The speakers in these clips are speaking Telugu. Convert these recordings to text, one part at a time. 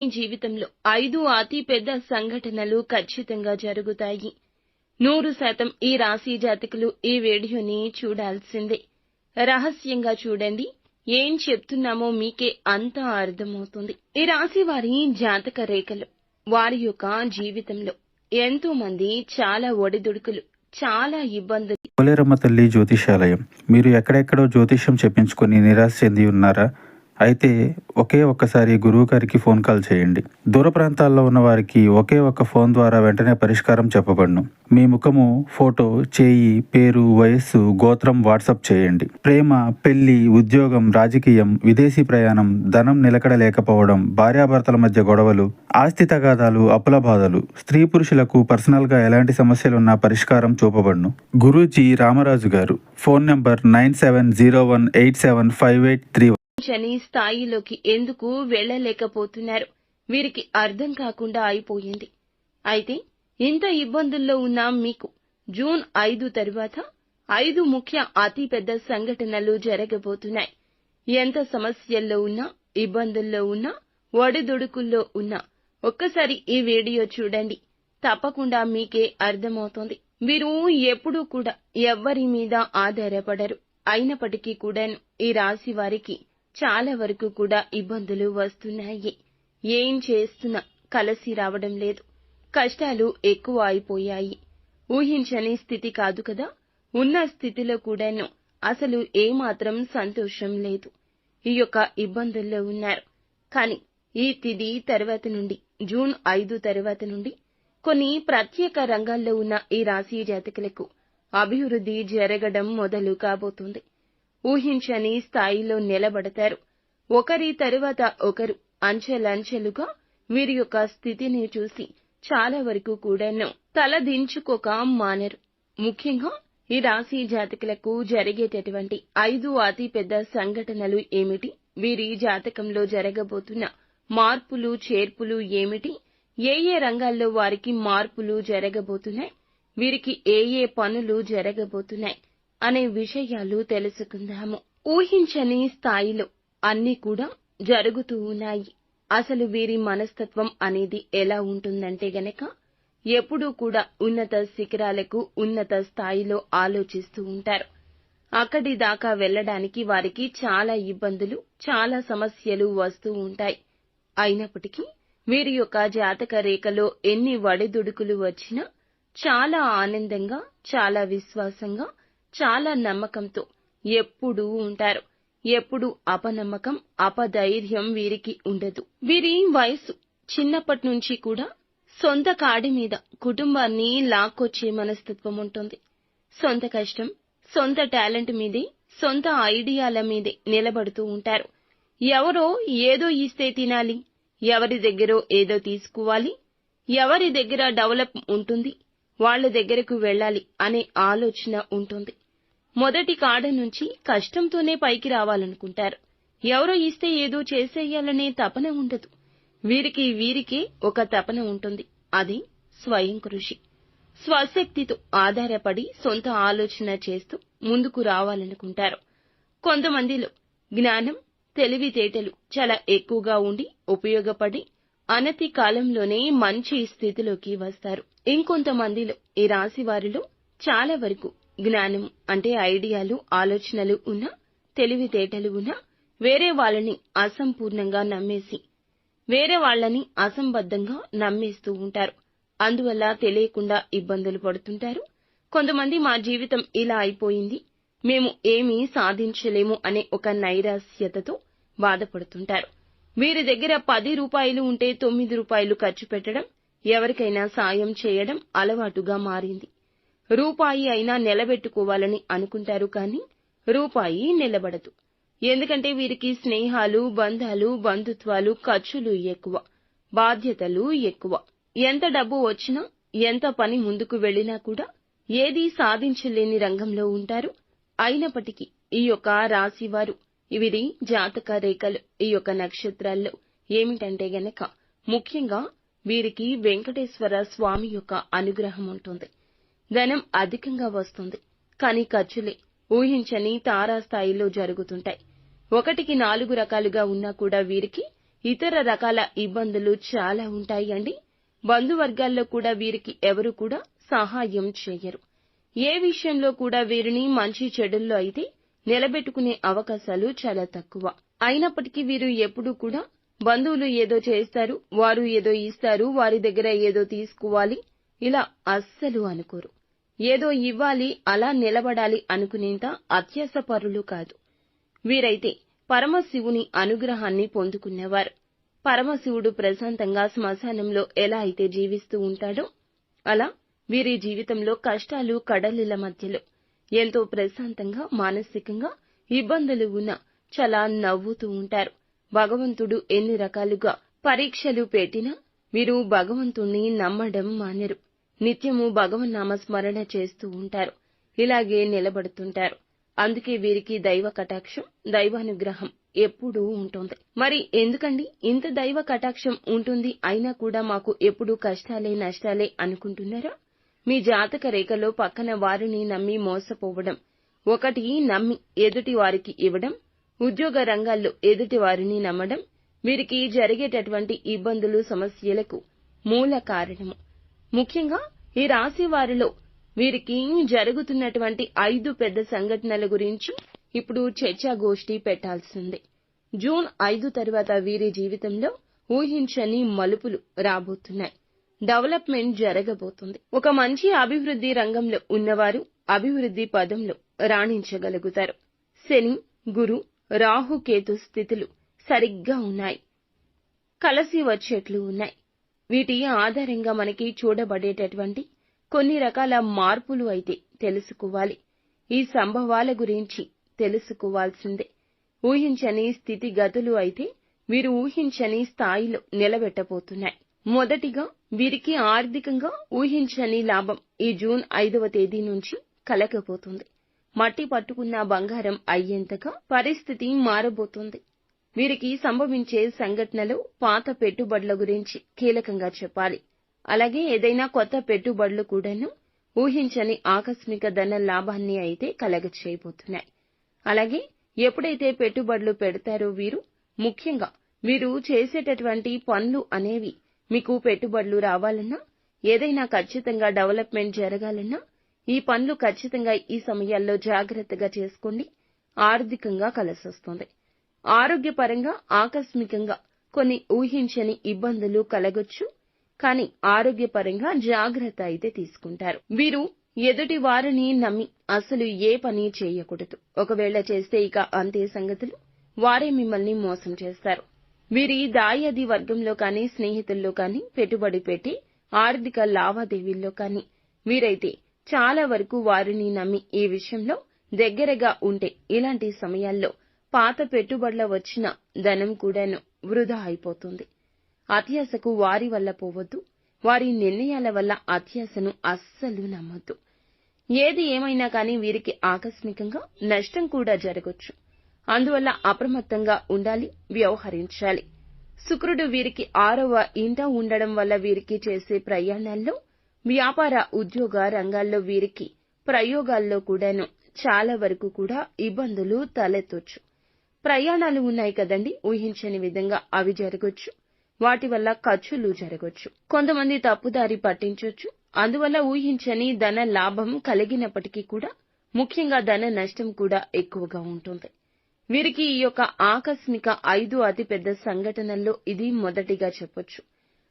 మీ జీవితంలో 5 అతి పెద్ద సంఘటనలు ఖచ్చితంగా జరుగుతాయి. 100% ఈ రాశి జాతకులు ఈ వీడియోని చూడాల్సిందే. రహస్యంగా చూడండి. ఏం చెప్తున్నామో మీకే అంతా అర్థమవుతుంది. ఈ రాశి వారి జాతక రేఖలు, వారి యొక్క జీవితంలో ఎంతో మంది చాలా ఒడిదుడుకులు, చాలా ఇబ్బందులు. పోలేరమ్మ తల్లి జ్యోతిషాలయం. మీరు ఎక్కడెక్కడో జ్యోతిష్యం చెప్పించుకొని నిరాశ చెంది ఉన్నారా? అయితే ఒకే ఒక్కసారి గురువు గారికి ఫోన్ కాల్ చేయండి. దూర ప్రాంతాల్లో ఉన్న వారికి ఒకే ఒక్క ఫోన్ ద్వారా వెంటనే పరిష్కారం చెప్పబడును. మీ ముఖము, ఫోటో, చేయి, పేరు, వయస్సు, గోత్రం వాట్సాప్ చేయండి. ప్రేమ, పెళ్లి, ఉద్యోగం, రాజకీయం, విదేశీ ప్రయాణం, ధనం నిలకడ లేకపోవడం, భార్యాభర్తల మధ్య గొడవలు, ఆస్తి తగాదాలు, అప్పుల బాధలు, స్త్రీ పురుషులకు పర్సనల్ గా ఎలాంటి సమస్యలున్నా పరిష్కారం చూపబడును. గురూజీ రామరాజు గారు. Phone number 9701875831. శని స్థాయిలోకి ఎందుకు వెళ్ళలేకపోతున్నారు? వీరికి అర్థం కాకుండా అయిపోయింది. అయితే ఇంత ఇబ్బందుల్లో ఉన్న మీకు జూన్ 5 తరువాత 5 ముఖ్య అతి పెద్ద సంఘటనలు జరగబోతున్నాయి. ఎంత సమస్యల్లో ఉన్నా, ఇబ్బందుల్లో ఉన్నా, ఒడిదుడుకుల్లో ఉన్నా ఒక్కసారి ఈ వీడియో చూడండి. తప్పకుండా మీకే అర్థమవుతుంది. వీరు ఎప్పుడూ కూడా ఎవ్వరి మీద ఆధారపడరు. అయినప్పటికీ కూడా ఈ రాశి వారికి చాలా వరకు కూడా ఇబ్బందులు వస్తున్నాయి. ఏం చేస్తున్నా కలిసి రావడం లేదు. కష్టాలు ఎక్కువ అయిపోయాయి. ఊహించని స్థితి కాదు కదా. ఉన్న స్థితిలో కూడాను అసలు ఏమాత్రం సంతోషం లేదు. ఈ యొక్క ఇబ్బందుల్లో ఉన్నారు. కానీ ఈ తిథి తర్వాత నుండి, జూన్ 5 తర్వాత నుండి కొన్ని ప్రత్యేక రంగాల్లో ఉన్న ఈ రాశి జాతకులకు అభివృద్ధి జరగడం మొదలు కాబోతుంది. ఊహించని స్థాయిలో నిలబడతారు. ఒకరి తరువాత ఒకరు అంచెలంచెలుగా వీరి యొక్క స్థితిని చూసి చాలా వరకు కూడాను తలదించుకోక మానరు. ముఖ్యంగా ఈ రాశి జాతకులకు జరిగేటటువంటి 5 అతి పెద్ద సంఘటనలు ఏమిటి? వీరి జాతకంలో జరగబోతున్న మార్పులు, చేర్పులు ఏమిటి? ఏ రంగాల్లో వారికి మార్పులు జరగబోతున్నాయి? వీరికి ఏ పనులు జరగబోతున్నాయి అనే విషయాలు తెలుసుకుందాము. ఊహించని స్థాయిలో అన్నీ కూడా జరుగుతూ ఉన్నాయి. అసలు వీరి మనస్తత్వం అనేది ఎలా ఉంటుందంటే గనక ఎప్పుడూ కూడా ఉన్నత శిఖరాలకు, ఉన్నత స్థాయిలో ఆలోచిస్తూ ఉంటారు. అక్కడి దాకా వెళ్ళడానికి వారికి చాలా ఇబ్బందులు, చాలా సమస్యలు వస్తూ ఉంటాయి. అయినప్పటికీ వీరి యొక్క జాతక రేఖలో ఎన్ని ఒడిదుడుకులు వచ్చినా చాలా ఆనందంగా, చాలా విశ్వాసంగా, చాలా నమ్మకంతో ఎప్పుడూ ఉంటారు. ఎప్పుడు అపనమ్మకం, అపధైర్యం వీరికి ఉండదు. వీరి వయస్సు చిన్నప్పటి నుంచి కూడా సొంత కాడి మీద కుటుంబాన్ని లాక్కొచ్చే మనస్తత్వం ఉంటుంది. సొంత కష్టం, సొంత టాలెంట్ మీదే, సొంత ఐడియాల మీదే నిలబడుతూ ఉంటారు. ఎవరో ఏదో ఇస్తే తినాలి, ఎవరి దగ్గరో ఏదో తీసుకోవాలి, ఎవరి దగ్గర డెవలప్ ఉంటుంది, వాళ్ల దగ్గరకు వెళ్ళాలి అనే ఆలోచన ఉంటుంది. మొదటి కాడ నుంచి కష్టంతోనే పైకి రావాలనుకుంటారు. ఎవరో ఇస్తే ఏదో చేసేయాలనే తపన ఉండదు. వీరికే ఒక తపన ఉంటుంది. అది స్వయం కృషి. స్వశక్తితో ఆధారపడి సొంత ఆలోచన చేస్తూ ముందుకు రావాలనుకుంటారు. కొంతమందిలో జ్ఞానం, తెలివితేటలు చాలా ఎక్కువగా ఉండి ఉపయోగపడి అనతి కాలంలోనే మంచి స్థితిలోకి వస్తారు. ఇంకొంతమందిలో ఈ రాశి వారిలో చాలా వరకు జ్ఞానం అంటే ఐడియాలు, ఆలోచనలు ఉన్నా, తెలివితేటలు ఉన్నా వేరే వాళ్ళని అసంపూర్ణంగా నమ్మేసి, వేరే వాళ్ళని అసంబద్ధంగా నమ్మేస్తూ ఉంటారు. అందువల్ల తెలియకుండా ఇబ్బందులు పడుతుంటారు. కొంతమంది మా జీవితం ఇలా అయిపోయింది, మేము ఏమీ సాధించలేము అనే ఒక నైరాశ్యతతో బాధపడుతుంటారు. వీరి దగ్గర 10 రూపాయలు ఉంటే 9 రూపాయలు ఖర్చు పెట్టడం, ఎవరికైనా సాయం చేయడం అలవాటుగా మారింది. రూపాయి అయినా నిలబెట్టుకోవాలని అనుకుంటారు, కానీ రూపాయి నిలబడదు. ఎందుకంటే వీరికి స్నేహాలు, బంధాలు, బంధుత్వాలు, ఖర్చులు ఎక్కువ, బాధ్యతలు ఎక్కువ. ఎంత డబ్బు వచ్చినా, ఎంత పని ముందుకు వెళ్ళినా కూడా ఏదీ సాధించలేని రంగంలో ఉంటారు. అయినప్పటికీ ఈ యొక్క రాశివారు, వీరి జాతక రేఖలు, ఈ యొక్క నక్షత్రాల్లో ఏమిటంటే గనక ముఖ్యంగా వీరికి వెంకటేశ్వర స్వామి యొక్క అనుగ్రహం ఉంటుంది. ధనం అధికంగా వస్తుంది. కానీ ఖర్చులే ఊహించని తారాస్థాయిలో జరుగుతుంటాయి. 1కి 4 రకాలుగా ఉన్నా కూడా వీరికి ఇతర రకాల ఇబ్బందులు చాలా ఉంటాయి అండి. బంధువర్గాల్లో కూడా వీరికి ఎవరు కూడా సహాయం చేయరు. ఏ విషయంలో కూడా వీరిని మంచి చెడుల్లో అయితే నిలబెట్టుకునే అవకాశాలు చాలా తక్కువ. అయినప్పటికీ వీరు ఎప్పుడూ కూడా బంధువులు ఏదో చేస్తారు, వారు ఏదో ఇస్తారు, వారి దగ్గర ఏదో తీసుకోవాలి, ఇలా అస్సలు అనుకోరు. ఏదో ఇవ్వాలి, అలా నిలబడాలి అనుకునేంత అత్యాసపరులు కాదు. వీరైతే పరమశివుని అనుగ్రహాన్ని పొందుకునేవారు. పరమశివుడు ప్రశాంతంగా శ్మశానంలో ఎలా అయితే జీవిస్తూ ఉంటాడో అలా వీరి జీవితంలో కష్టాలు కడలిల మధ్యలో ఎంతో ప్రశాంతంగా, మానసికంగా ఇబ్బందులు ఉన్నా చాలా నవ్వుతూ ఉంటారు. భగవంతుడు ఎన్ని రకాలుగా పరీక్షలు పెట్టినా వీరు భగవంతుణ్ణి నమ్మడం మానరు. నిత్యము భగవన్నామ స్మరణ చేస్తూ ఉంటారు. ఇలాగే నిలబడుతుంటారు. అందుకే వీరికి దైవ కటాక్షం, దైవానుగ్రహం ఎప్పుడూ ఉంటుంది. మరి ఎందుకండి ఇంత దైవ కటాక్షం ఉంటుంది, అయినా కూడా మాకు ఎప్పుడూ కష్టాలే నష్టాలే అనుకుంటున్నారా? మీ జాతక రేఖలో పక్కన వారిని నమ్మి మోసపోవడం, ఒకటి నమ్మి ఎదుటి వారికి ఇవ్వడం, ఉద్యోగ రంగాల్లో ఎదుటి వారిని నమ్మడం వీరికి జరిగేటటువంటి ఇబ్బందులు, సమస్యలకు మూల కారణము. ముఖ్యంగా ఈ రాశి వారిలో వీరికి జరుగుతున్నటువంటి 5 పెద్ద సంఘటనల గురించి ఇప్పుడు చర్చాగోష్ఠి పెట్టాల్సిందే. జూన్ 5 తర్వాత వీరి జీవితంలో ఊహించని మలుపులు రాబోతున్నాయి. డెవలప్మెంట్ జరగబోతుంది. ఒక మంచి అభివృద్ధి రంగంలో ఉన్నవారు అభివృద్ధి పదంలో రాణించగలుగుతారు. శని, గురు, రాహుకేతు స్థితులు సరిగ్గా ఉన్నాయి. కలిసి వచ్చేట్లు ఉన్నాయి. వీటి ఆధారంగా మనకి చూడబడేటటువంటి కొన్ని రకాల మార్పులు అయితే తెలుసుకోవాలి. ఈ సంభవాల గురించి తెలుసుకోవాల్సిందే. ఊహించని స్థితిగతులు అయితే వీరు ఊహించని స్థాయిలో నిలబెట్టబోతున్నాయి. మొదటిగా వీరికి ఆర్థికంగా ఊహించని లాభం ఈ జూన్ 5వ తేదీ నుంచి కలగబోతుంది. మట్టి పట్టుకున్న బంగారం అయ్యేంతగా పరిస్థితి మారబోతుంది. వీరికి సంభవించే సంఘటనలు పాత పెట్టుబడుల గురించి కీలకంగా చెప్పాలి. అలాగే ఏదైనా కొత్త పెట్టుబడులు కూడాను ఊహించని ఆకస్మిక ధన లాభాన్ని అయితే కలగచేయబోతున్నాయి. అలాగే ఎప్పుడైతే పెట్టుబడులు పెడతారో ముఖ్యంగా వీరు చేసేటటువంటి పనులు అనేవి మీకు పెట్టుబడులు రావాలన్నా, ఏదైనా ఖచ్చితంగా డెవలప్మెంట్ జరగాలన్నా ఈ పనులు ఖచ్చితంగా ఈ సమయాల్లో జాగ్రత్తగా చేసుకోండి. ఆర్థికంగా కలిసొస్తుంది. ఆరోగ్యపరంగా ఆకస్మికంగా కొన్ని ఊహించని ఇబ్బందులు కలగొచ్చు. కానీ ఆరోగ్యపరంగా జాగ్రత్త అయితే తీసుకుంటారు. వీరు ఎదుటి వారిని నమ్మి అసలు ఏ పని చేయకూడదు. ఒకవేళ చేస్తే ఇక అంతే సంగతులు. వారే మిమ్మల్ని మోసం చేస్తారు. వీరి దాయాది వర్గంలో కానీ, స్నేహితుల్లో కానీ పెట్టుబడి పెట్టి ఆర్థిక లావాదేవీల్లో కానీ వీరైతే చాలా వరకు వారిని నమ్మి ఈ విషయంలో దగ్గరగా ఉంటే ఇలాంటి సమయాల్లో పాత పెట్టుబడుల వచ్చిన ధనం కూడాను వృధా అయిపోతుంది. అత్యాశకు వారి వల్ల పోవద్దు. వారి నిర్ణయాల వల్ల అత్యాశను అస్సలు నమ్మొద్దు. ఏది ఏమైనా కానీ వీరికి ఆకస్మికంగా నష్టం కూడా జరగొచ్చు. అందువల్ల అప్రమత్తంగా ఉండాలి, వ్యవహరించాలి. శుక్రుడు వీరికి 6వ ఇంట ఉండడం వల్ల వీరికి చేసే ప్రయాణాల్లో, వ్యాపార ఉద్యోగ రంగాల్లో వీరికి ప్రయోగాల్లో కూడాను చాలా వరకు కూడా ఇబ్బందులు తలెత్తొచ్చు. ప్రయాణాలు ఉన్నాయి కదండి, ఊహించని విధంగా అవి జరగొచ్చు. వాటి వల్ల ఖర్చులు జరగొచ్చు. కొంతమంది తప్పుదారి పట్టించొచ్చు. అందువల్ల ఊహించని ధన లాభం కలిగినప్పటికీ కూడా ముఖ్యంగా ధన నష్టం కూడా ఎక్కువగా ఉంటుంది. వీరికి ఈ యొక్క ఆకస్మిక 5 అతిపెద్ద సంఘటనల్లో ఇది మొదటిగా చెప్పొచ్చు.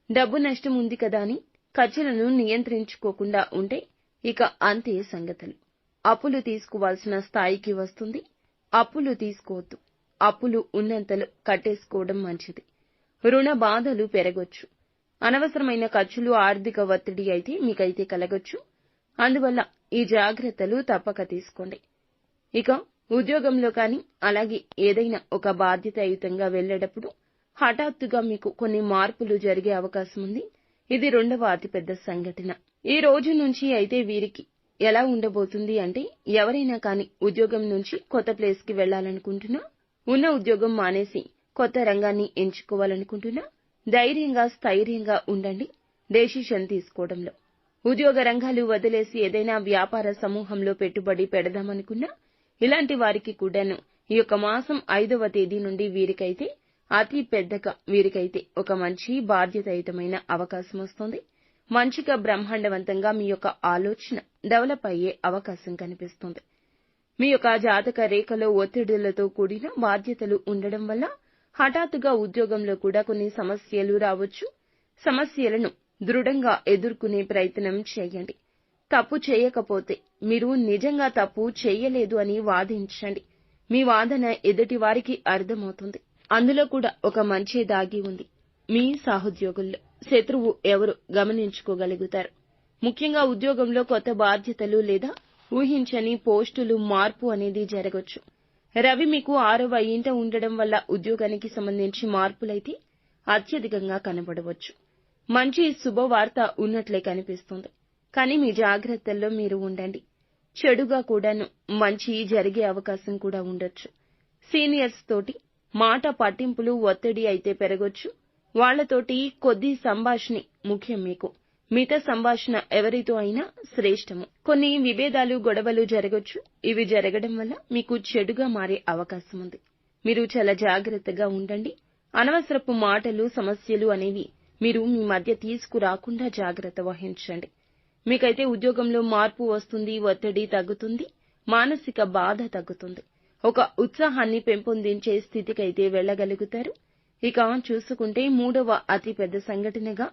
డబ్బు నష్టం ఉంది కదా అని ఖర్చులను నియంత్రించుకోకుండా ఉంటే ఇక అంతే సంగతులు. అప్పులు తీసుకోవాల్సిన స్థాయికి వస్తుంది. అప్పులు తీసుకోవద్దు. అప్పులు ఉన్నంతలో కట్టేసుకోవడం మంచిది. రుణ బాధలు పెరగొచ్చు. అనవసరమైన ఖర్చులు, ఆర్థిక ఒత్తిడి అయితే మీకైతే కలగొచ్చు. అందువల్ల ఈ జాగ్రత్తలు తప్పక తీసుకోండి. ఇక ఉద్యోగంలో కానీ, అలాగే ఏదైనా ఒక బాధ్యతాయుతంగా వెళ్లేటప్పుడు హఠాత్తుగా మీకు కొన్ని మార్పులు జరిగే అవకాశం ఉంది. ఇది 2వ అతిపెద్ద సంఘటన. ఈ రోజు నుంచి అయితే వీరికి ఎలా ఉండబోతుంది అంటే, ఎవరైనా కానీ ఉద్యోగం నుంచి కొత్త ప్లేస్ కి వెళ్లాలనుకుంటున్నా, ఉన్న ఉద్యోగం మానేసి కొత్త రంగాన్ని ఎంచుకోవాలనుకుంటున్నా ధైర్యంగా, స్థైర్యంగా ఉండండి డెసిషన్ తీసుకోవడంలో. ఉద్యోగ రంగాలు వదిలేసి ఏదైనా వ్యాపార సమూహంలో పెట్టుబడి పెడదామనుకున్నా ఇలాంటి వారికి కూడాను ఈ యొక్క మాసం 5వ తేదీ నుండి వీరికైతే అతి పెద్దగా వీరికైతే ఒక మంచి బాధ్యతాయుతమైన అవకాశం వస్తుంది. మంచిగా బ్రహ్మాండవంతంగా మీ యొక్క ఆలోచన డెవలప్ అయ్యే అవకాశం కనిపిస్తుంది. మీ యొక్క జాతక రేఖలో ఒత్తిడులతో కూడిన బాధ్యతలు ఉండడం వల్ల హఠాత్తుగా ఉద్యోగంలో కూడా కొన్ని సమస్యలు రావచ్చు. సమస్యలను దృఢంగా ఎదుర్కొనే ప్రయత్నం చేయండి. తప్పు చేయకపోతే మీరు నిజంగా తప్పు చేయలేదు అని వాదించండి. మీ వాదన ఎదుటి వారికి అర్థమవుతుంది. అందులో కూడా ఒక మంచి దాగి ఉంది. మీ సహోద్యోగుల్లో శత్రువు ఎవరు గమనించుకోగలుగుతారు. ముఖ్యంగా ఉద్యోగంలో కొత్త బాధ్యతలు లేదా ఊహించని పోస్టులు మార్పు అనేది జరగొచ్చు. రవి మీకు 6వ ఇంట ఉండడం వల్ల ఉద్యోగానికి సంబంధించి మార్పులైతే అత్యధికంగా కనబడవచ్చు. మంచి శుభవార్త ఉన్నట్లే కనిపిస్తుంది. కానీ మీ జాగ్రత్తల్లో మీరు ఉండండి. చెడుగా కూడాను మంచి జరిగే అవకాశం కూడా ఉండొచ్చు. సీనియర్స్ తోటి మాట పట్టింపులు ఒత్తిడి అయితే పెరగొచ్చు. వాళ్లతోటి కొద్ది సంభాషణ ముఖ్యం. మీకు మిత సంభాషణ ఎవరితో అయినా శ్రేష్టము. కొన్ని విభేదాలు గొడవలు జరగొచ్చు. ఇవి జరగడం వల్ల మీకు చెడుగా మారే అవకాశం ఉంది. మీరు చాలా జాగ్రత్తగా ఉండండి. అనవసరపు మాటలు సమస్యలు అనేవి మీరు మీ మధ్య తీసుకురాకుండా జాగ్రత్త వహించండి. మీకైతే ఉద్యోగంలో మార్పు వస్తుంది. ఒత్తిడి తగ్గుతుంది. మానసిక బాధ తగ్గుతుంది. ఒక ఉత్సాహాన్ని పెంపొందించే స్థితికైతే వెళ్లగలుగుతారు. ఇక చూసుకుంటే 3వ అతి పెద్ద సంఘటనగా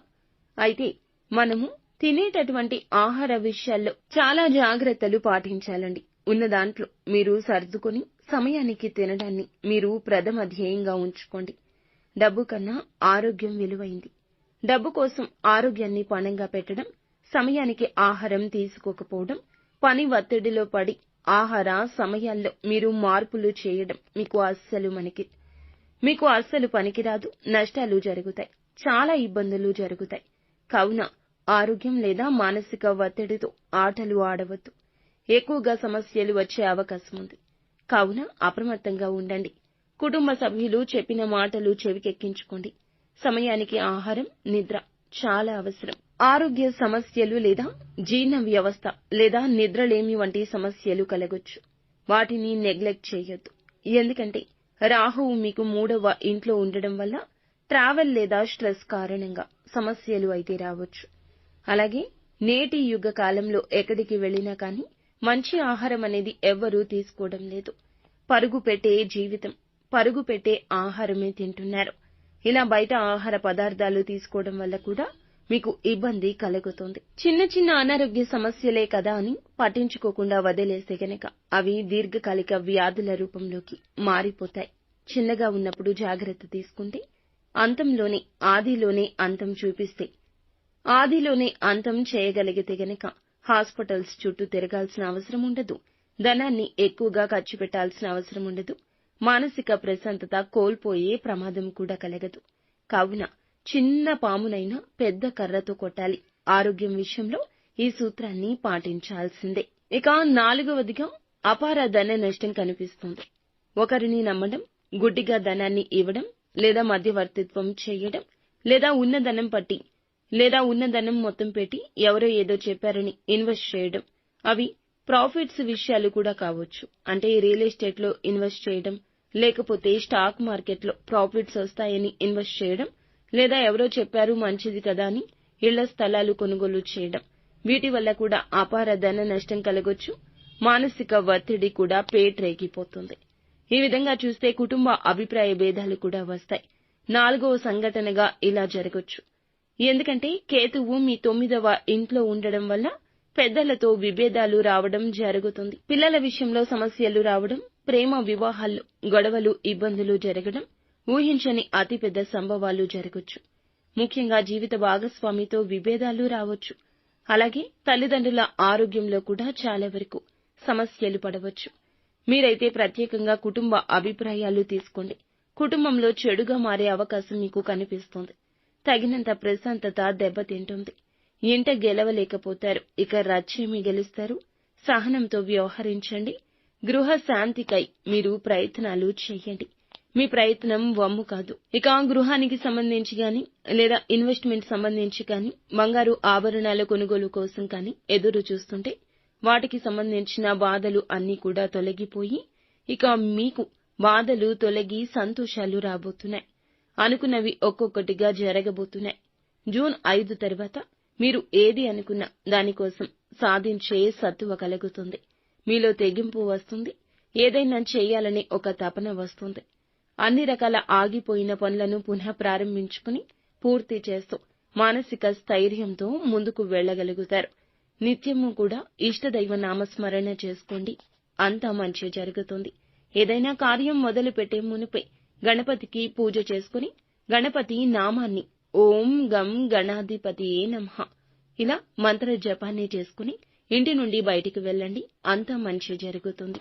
అయితే మనము తినేటటువంటి ఆహార విషయాల్లో చాలా జాగ్రత్తలు పాటించాలండి. ఉన్న దాంట్లో మీరు సర్దుకొని సమయానికి తినడాన్ని మీరు ప్రథమ ధ్యేయంగా ఉంచుకోండి. డబ్బు కన్నా ఆరోగ్యం విలువైంది. డబ్బు కోసం ఆరోగ్యాన్ని పణంగా పెట్టడం, సమయానికి ఆహారం తీసుకోకపోవడం, పని ఒత్తిడిలో పడి ఆహార సమయాల్లో మీరు మార్పులు చేయడం మీకు అస్సలు పనికిరాదు. నష్టాలు జరుగుతాయి. చాలా ఇబ్బందులు జరుగుతాయి. కావున ఆరోగ్యం లేదా మానసిక ఒత్తిడితో ఆటలు ఆడవద్దు. ఎక్కువగా సమస్యలు వచ్చే అవకాశం ఉంది. కావున అప్రమత్తంగా ఉండండి. కుటుంబ సభ్యులు చెప్పిన మాటలు చెవికెక్కించుకోండి. సమయానికి ఆహారం, నిద్ర చాలా అవసరం. ఆరోగ్య సమస్యలు లేదా జీర్ణ వ్యవస్థ లేదా నిద్రలేమి వంటి సమస్యలు కలగొచ్చు. వాటిని నెగ్లెక్ట్ చేయొద్దు. ఎందుకంటే రాహువు మీకు 3వ ఇంట్లో ఉండడం వల్ల ట్రావెల్ లేదా స్ట్రెస్ కారణంగా సమస్యలు అయితే రావచ్చు. అలాగే నేటి యుగ కాలంలో ఎక్కడికి వెళ్లినా కానీ మంచి ఆహారం అనేది ఎవ్వరూ తీసుకోవడం లేదు. పరుగు పెట్టే జీవితం, పరుగు పెట్టే ఆహారమే తింటున్నారు. ఇలా బయట ఆహార పదార్థాలు తీసుకోవడం వల్ల కూడా మీకు ఇబ్బంది కలుగుతుంది. చిన్న చిన్న అనారోగ్య సమస్యలే కదా అని పట్టించుకోకుండా వదిలేస్తే గనక అవి దీర్ఘకాలిక వ్యాధుల రూపంలోకి మారిపోతాయి. చిన్నగా ఉన్నప్పుడు జాగ్రత్త తీసుకుంటే ఆదిలోనే అంతం చూపిస్తే ఆదిలోనే అంతం చేయగలిగితే గనక హాస్పిటల్స్ చుట్టూ తిరగాల్సిన అవసరం ఉండదు. ధనాన్ని ఎక్కువగా ఖర్చు పెట్టాల్సిన అవసరం ఉండదు. మానసిక ప్రశాంతత కోల్పోయే ప్రమాదం కూడా కలగదు. కావున చిన్న పామునైనా పెద్ద కర్రతో కొట్టాలి. ఆరోగ్యం విషయంలో ఈ సూత్రాన్ని పాటించాల్సిందే. ఇక 4వదిగా అపార ధన నష్టం కనిపిస్తుంది. ఒకరిని నమ్మడం, గుడ్డిగా ధనాన్ని ఇవ్వడం లేదా మధ్యవర్తిత్వం చేయడం లేదా ఉన్న ధనం మొత్తం పెట్టి ఎవరో ఏదో చెప్పారని ఇన్వెస్ట్ చేయడం. అవి ప్రాఫిట్స్ విషయాలు కూడా కావచ్చు. అంటే రియల్ ఎస్టేట్ లో ఇన్వెస్ట్ చేయడం, లేకపోతే స్టాక్ మార్కెట్ లో ప్రాఫిట్స్ వస్తాయని ఇన్వెస్ట్ చేయడం, లేదా ఎవరో చెప్పారు మంచిది కదా అని ఇళ్ల స్థలాలు కొనుగోలు చేయడం. వీటి వల్ల కూడా అపార ధన నష్టం కలగొచ్చు. మానసిక ఒత్తిడి కూడా పేట్రేగిపోతుంది. ఈ విధంగా చూస్తే కుటుంబ అభిప్రాయ భేదాలు కూడా వస్తాయి. 4వ సంఘటనగా ఇలా జరగొచ్చు. ఎందుకంటే కేతువు మీ 9వ ఇంట్లో ఉండడం వల్ల పెద్దలతో విభేదాలు రావడం జరుగుతుంది. పిల్లల విషయంలో సమస్యలు రావడం, ప్రేమ వివాహాల్లో గొడవలు ఇబ్బందులు జరగడం, ఊహించని అతిపెద్ద సంభవాలు జరగొచ్చు. ముఖ్యంగా జీవిత భాగస్వామితో విభేదాలు రావచ్చు. అలాగే తల్లిదండ్రుల ఆరోగ్యంలో కూడా చాలా వరకు సమస్యలు పడవచ్చు. మీరైతే ప్రత్యేకంగా కుటుంబ అభిప్రాయాలు తీసుకోండి. కుటుంబంలో చెడుగా మారే అవకాశం మీకు కనిపిస్తుంది. తగినంత ప్రశాంతత దెబ్బతింటుంది. ఇంట గెలవలేకపోతారు. ఇక రచ్చేమి గెలుస్తారు? సహనంతో వ్యవహరించండి. గృహ శాంతికై మీరు ప్రయత్నాలు చేయండి. మీ ప్రయత్నం వమ్ము కాదు. ఇక గృహానికి సంబంధించి గాని లేదా ఇన్వెస్ట్మెంట్ సంబంధించి కానీ బంగారు ఆభరణాల కొనుగోలు కోసం కానీ ఎదురు చూస్తుంటే వాటికి సంబంధించిన బాధలు అన్నీ కూడా తొలగిపోయి ఇక మీకు బాధలు తొలగి సంతోషాలు రాబోతున్నాయి. అనుకున్నవి ఒక్కొక్కటిగా జరగబోతున్నాయి. జూన్ 5 తర్వాత మీరు ఏది అనుకున్నా దానికోసం సాధించే సత్తువ కలుగుతుంది. మీలో తెగింపు వస్తుంది. ఏదైనా చేయాలనే ఒక తపన వస్తుంది. అన్ని రకాల ఆగిపోయిన పనులను పునః ప్రారంభించుకుని పూర్తి చేస్తూ మానసిక స్థైర్యంతో ముందుకు వెళ్ళగలుగుతారు. నిత్యము కూడా ఇష్టదైవ నామస్మరణ చేసుకోండి. అంతా మంచి జరుగుతుంది. ఏదైనా కార్యం మొదలు పెట్టే మునిపే గణపతికి పూజ చేసుకుని గణపతి నామాన్ని ఓం గం గణాధిపతియే నమః ఇలా మంత్ర జపాన్ని చేసుకుని ఇంటి నుండి బయటికి వెళ్ళండి. అంతా మంచి జరుగుతుంది.